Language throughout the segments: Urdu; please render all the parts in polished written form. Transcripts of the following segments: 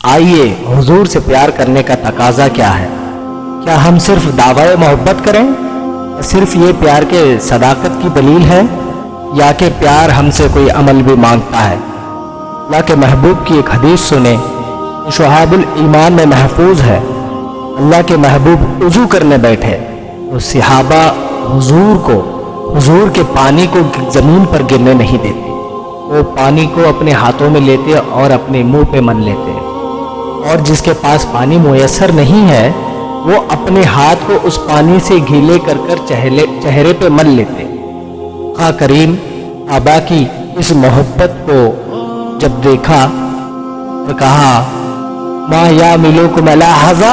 آئیے حضور سے پیار کرنے کا تقاضا کیا ہے؟ کیا ہم صرف دعوی محبت کریں؟ صرف یہ پیار کے صداقت کی دلیل ہے، یا کہ پیار ہم سے کوئی عمل بھی مانگتا ہے؟ اللہ کے محبوب کی ایک حدیث سنیں، شعاب الایمان میں محفوظ ہے۔ اللہ کے محبوب وضو کرنے بیٹھے تو صحابہ حضور کے پانی کو زمین پر گرنے نہیں دیتے، وہ پانی کو اپنے ہاتھوں میں لیتے اور اپنے منہ پہ من لیتے، اور جس کے پاس پانی میسر نہیں ہے وہ اپنے ہاتھ کو اس پانی سے گیلے کر کر چہرے پہ من لیتے۔ آقا کریم آبا کی اس محبت کو جب دیکھا تو کہا ما یعملکم علی ھذا،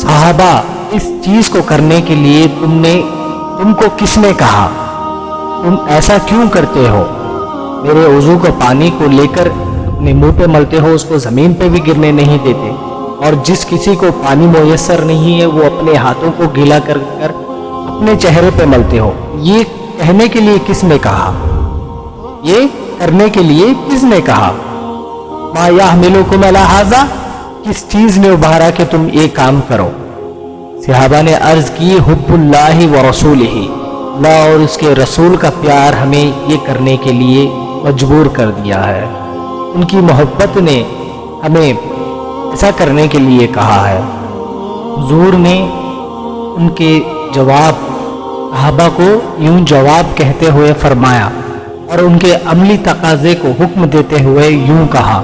صحابہ اس چیز کو کرنے کے لیے تم کو کس نے کہا؟ تم ایسا کیوں کرتے ہو؟ میرے وضو کو پانی کو لے کر اپنے منہ پہ ملتے ہو، اس کو زمین پہ بھی گرنے نہیں دیتے، اور جس کسی کو پانی میسر نہیں ہے وہ اپنے ہاتھوں کو گیلا کر کر اپنے چہرے پہ ملتے ہو۔ یہ کہنے کے لیے کس نے کہا؟ یہ کرنے کے لیے کس نے کہا؟ ما یحملکم علی ھذا، کس چیز نے ابھارا کہ تم یہ کام کرو؟ صحابہ نے عرض کی حب اللہ و رسولہ، اللہ اور اس کے رسول کا پیار ہمیں یہ کرنے کے لیے مجبور کر دیا ہے۔ ان کی محبت نے ہمیں ایسا کرنے کے لیے کہا ہے۔ حضور نے ان کے جواب صحابہ کو یوں جواب کہتے ہوئے فرمایا، اور ان کے عملی تقاضے کو حکم دیتے ہوئے یوں کہا،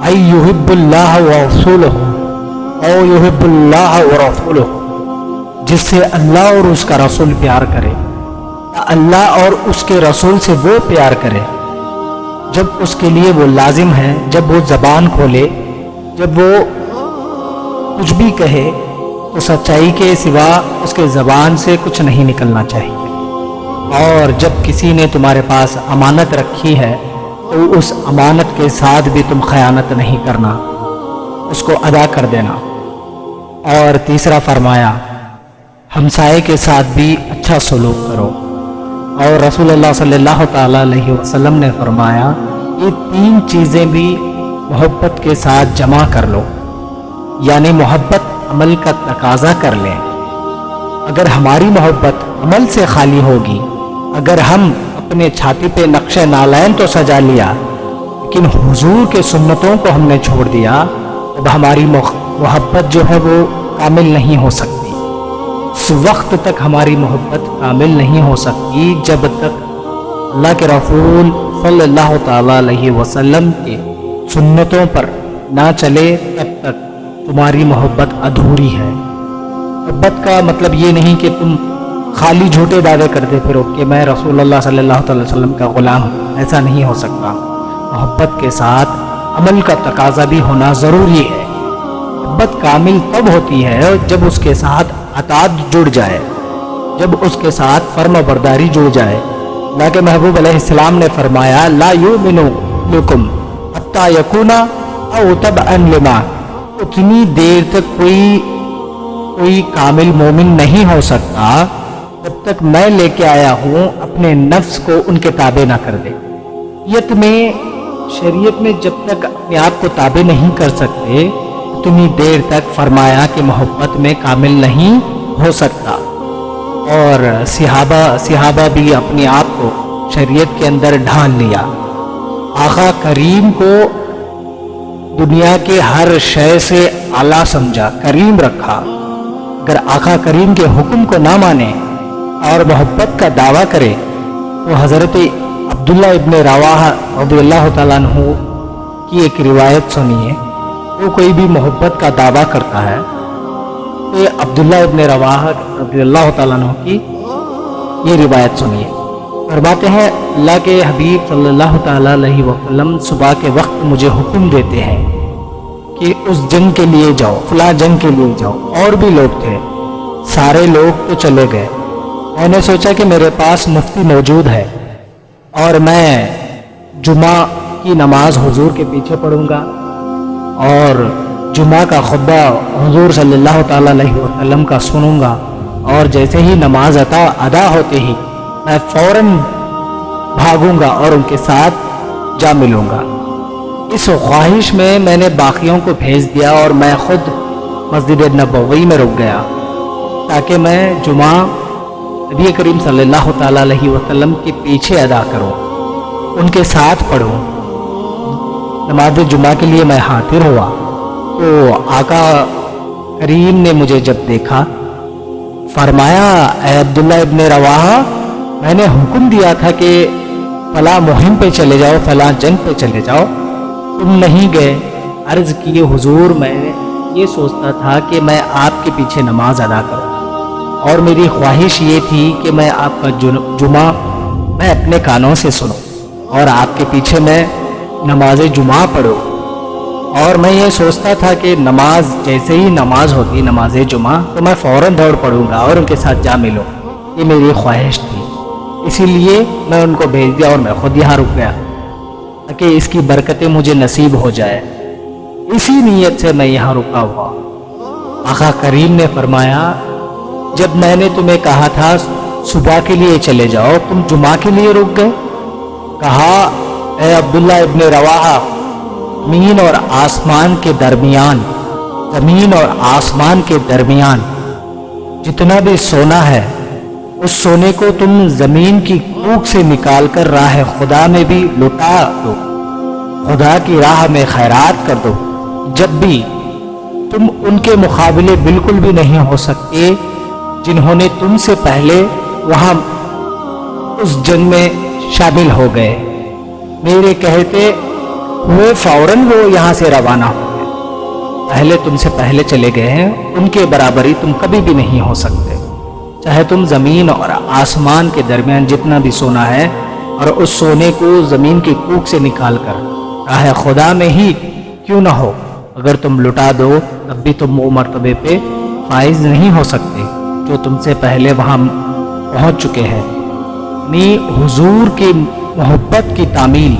ای یحب اللہ ورسولہ او یحب اللہ ورسولہ، جس سے اللہ اور اس کا رسول پیار کرے، اللہ اور اس کے رسول سے وہ پیار کرے جب اس کے لیے وہ لازم ہے، جب وہ زبان کھولے، جب وہ کچھ بھی کہے تو سچائی کے سوا اس کے زبان سے کچھ نہیں نکلنا چاہیے، اور جب کسی نے تمہارے پاس امانت رکھی ہے تو اس امانت کے ساتھ بھی تم خیانت نہیں کرنا، اس کو ادا کر دینا۔ اور تیسرا فرمایا ہمسائے کے ساتھ بھی اچھا سلوک کرو، اور رسول اللہ صلی اللہ تعالیٰ علیہ وسلم نے فرمایا یہ تین چیزیں بھی محبت کے ساتھ جمع کر لو، یعنی محبت عمل کا تقاضا کر لیں۔ اگر ہماری محبت عمل سے خالی ہوگی، اگر ہم اپنے چھاتی پہ نقش نالین تو سجا لیا لیکن حضور کے سنتوں کو ہم نے چھوڑ دیا، اب ہماری محبت جو ہے وہ کامل نہیں ہو سکتی۔ اس وقت تک ہماری محبت کامل نہیں ہو سکتی جب تک اللہ کے رسول صلی اللہ تعالیٰ علیہ وسلم کے سنتوں پر نہ چلے، تب تک تمہاری محبت ادھوری ہے۔ محبت کا مطلب یہ نہیں کہ تم خالی جھوٹے دعوے کرتے پھرو کہ میں رسول اللہ صلی اللہ علیہ وسلم کا غلام ہوں، ایسا نہیں ہو سکتا۔ محبت کے ساتھ عمل کا تقاضا بھی ہونا ضروری ہے۔ محبت کامل تب ہوتی ہے جب اس کے ساتھ اطاعت جڑ جائے، جب اس کے ساتھ فرم برداری جڑ جائے۔ اللہ کے محبوب علیہ السلام نے فرمایا لا یؤمن لکم حتی یکون او تبعا لما، اتنی دیر تک کوئی کامل مومن نہیں ہو سکتا جب تک میں لے کے آیا ہوں اپنے نفس کو ان کے تابع نہ کر دے۔ شریعت میں جب تک اپنے آپ کو تابع نہیں کر سکتے اتنی دیر تک فرمایا کہ محبت میں کامل نہیں ہو سکتا۔ اور صحابہ بھی اپنے آپ کو شریعت کے اندر ڈھال لیا، آقا کریم کو دنیا کے ہر شے سے اعلیٰ سمجھا، کریم رکھا۔ اگر آقا کریم کے حکم کو نہ مانے اور محبت کا دعویٰ کرے تو حضرت عبداللہ ابن رواحہ رضی اللہ تعالیٰ عنہ کی ایک روایت سنیے۔ وہ کوئی بھی محبت کا دعویٰ کرتا ہے تو عبداللہ ابن رواحہ رضی اللہ تعالیٰ عنہ کی یہ روایت سنیے۔ فرماتے ہیں اللہ کے حبیب صلی اللہ تعالیٰ علیہ وسلم صبح کے وقت مجھے حکم دیتے ہیں کہ اس جنگ کے لیے جاؤ، فلاں جنگ کے لیے جاؤ۔ اور بھی لوگ تھے، سارے لوگ تو چلے گئے۔ میں نے سوچا کہ میرے پاس مفتی موجود ہے اور میں جمعہ کی نماز حضور کے پیچھے پڑھوں گا اور جمعہ کا خطبہ حضور صلی اللہ تعالیٰ علیہ وسلم کا سنوں گا، اور جیسے ہی نماز ادا ہوتے ہی میں فوراً بھاگوں گا اور ان کے ساتھ جا ملوں گا۔ اس خواہش میں نے باقیوں کو بھیج دیا اور میں خود مسجد نبوی میں رک گیا تاکہ میں جمعہ نبی کریم صلی اللہ تعالیٰ علیہ وسلم کے پیچھے ادا کروں، ان کے ساتھ پڑھوں۔ نماز جمعہ کے لیے میں حاضر ہوا تو آقا کریم نے مجھے جب دیکھا فرمایا، اے عبداللہ ابن رواحہ، میں نے حکم دیا تھا کہ فلاں مہم پہ چلے جاؤ، فلاں جنگ پہ چلے جاؤ، تم نہیں گئے۔ عرض کیے حضور، میں یہ سوچتا تھا کہ میں آپ کے پیچھے نماز ادا کروں، اور میری خواہش یہ تھی کہ میں آپ کا جمعہ میں اپنے کانوں سے سنوں اور آپ کے پیچھے میں نماز جمعہ پڑھوں۔ اور میں یہ سوچتا تھا کہ نماز جیسے ہی نماز ہوتی نماز جمعہ تو میں فوراً دوڑ پڑوں گا اور ان کے ساتھ جا ملوں، یہ میری خواہش تھی۔ اسی لیے میں ان کو بھیج دیا اور میں خود یہاں رک گیا تاکہ اس کی برکتیں مجھے نصیب ہو جائے، اسی نیت سے میں یہاں رکا ہوا۔ آقا کریم نے فرمایا، جب میں نے تمہیں کہا تھا صبح کے لیے چلے جاؤ، تم جمعہ کے لیے رک گئے؟ کہا، اے عبداللہ ابن رواحہ، زمین اور آسمان کے درمیان، زمین اور آسمان کے درمیان جتنا بھی سونا ہے، اس سونے کو تم زمین کی کوکھ سے نکال کر راہ خدا میں بھی لٹا دو، خدا کی راہ میں خیرات کر دو، جب بھی تم ان کے مقابلے بالکل بھی نہیں ہو سکتے جنہوں نے تم سے پہلے وہاں اس جنگ میں شامل ہو گئے۔ میرے کہتے ہوئے فوراً وہ یہاں سے روانہ ہو گئے، پہلے تم سے پہلے چلے گئے ہیں، ان کے برابری تم کبھی بھی نہیں ہو سکتے، چاہے تم زمین اور آسمان کے درمیان جتنا بھی سونا ہے اور اس سونے کو زمین کی کوکھ سے نکال کر راہ خدا میں ہی کیوں نہ ہو، اگر تم لٹا دو تب بھی تم وہ مرتبے پہ فائز نہیں ہو سکتے جو تم سے پہلے وہاں پہنچ چکے ہیں۔ حضور کی محبت کی تعمیل،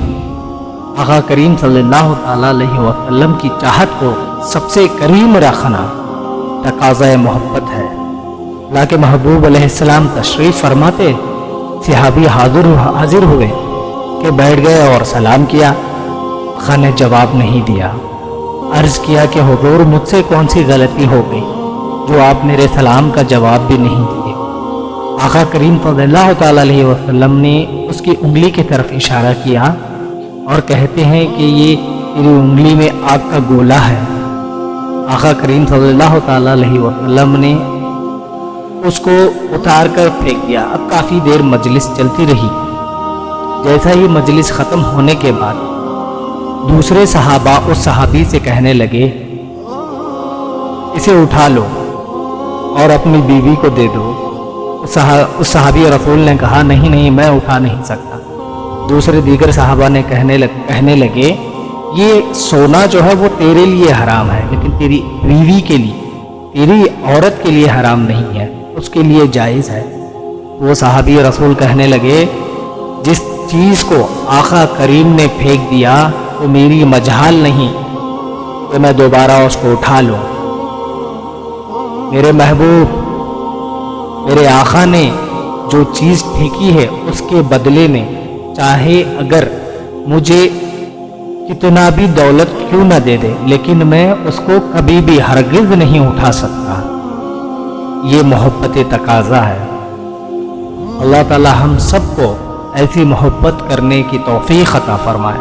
آقا کریم صلی اللہ تعالیٰ علیہ وسلم کی چاہت کو سب سے قریب رکھنا تقاضۂ محبت ہے۔ اللہ کے محبوب علیہ السلام تشریف فرماتے، صحابی حاضر ہوئے کہ بیٹھ گئے اور سلام کیا، آقا نے جواب نہیں دیا۔ عرض کیا کہ حضور، مجھ سے کون سی غلطی ہو گئی جو آپ میرے سلام کا جواب بھی نہیں دیے؟ آقا کریم صلی اللہ تعالیٰ علیہ وسلم نے اس کی انگلی کی طرف اشارہ کیا اور کہتے ہیں کہ یہ تیری انگلی میں آگ کا گولا ہے۔ آقا کریم صلی اللہ تعالیٰ علیہ وسلم نے اس کو اتار کر پھینک دیا۔ اب کافی دیر مجلس چلتی رہی۔ جیسا ہی مجلس ختم ہونے کے بعد دوسرے صحابہ اس صحابی سے کہنے لگے، اسے اٹھا لو اور اپنی بیوی کو دے دو۔ اس صحابی رسول نے کہا، نہیں میں اٹھا نہیں سکتا۔ دوسرے دیگر صحابہ نے کہنے لگے، یہ سونا جو ہے وہ تیرے لیے حرام ہے، لیکن تیری بیوی کے لیے، تیری عورت کے لیے حرام نہیں ہے، اس کے لیے جائز ہے۔ وہ صحابی رسول کہنے لگے، جس چیز کو آقا کریم نے پھینک دیا وہ میری مجال نہیں کہ میں دوبارہ اس کو اٹھا لوں۔ میرے محبوب، میرے آقا نے جو چیز پھینکی ہے اس کے بدلے میں چاہے اگر مجھے کتنا بھی دولت کیوں نہ دے دے، لیکن میں اس کو کبھی بھی ہرگز نہیں اٹھا سکتا۔ یہ محبت تقاضا ہے۔ اللہ تعالی ہم سب کو ایسی محبت کرنے کی توفیق عطا فرمائے۔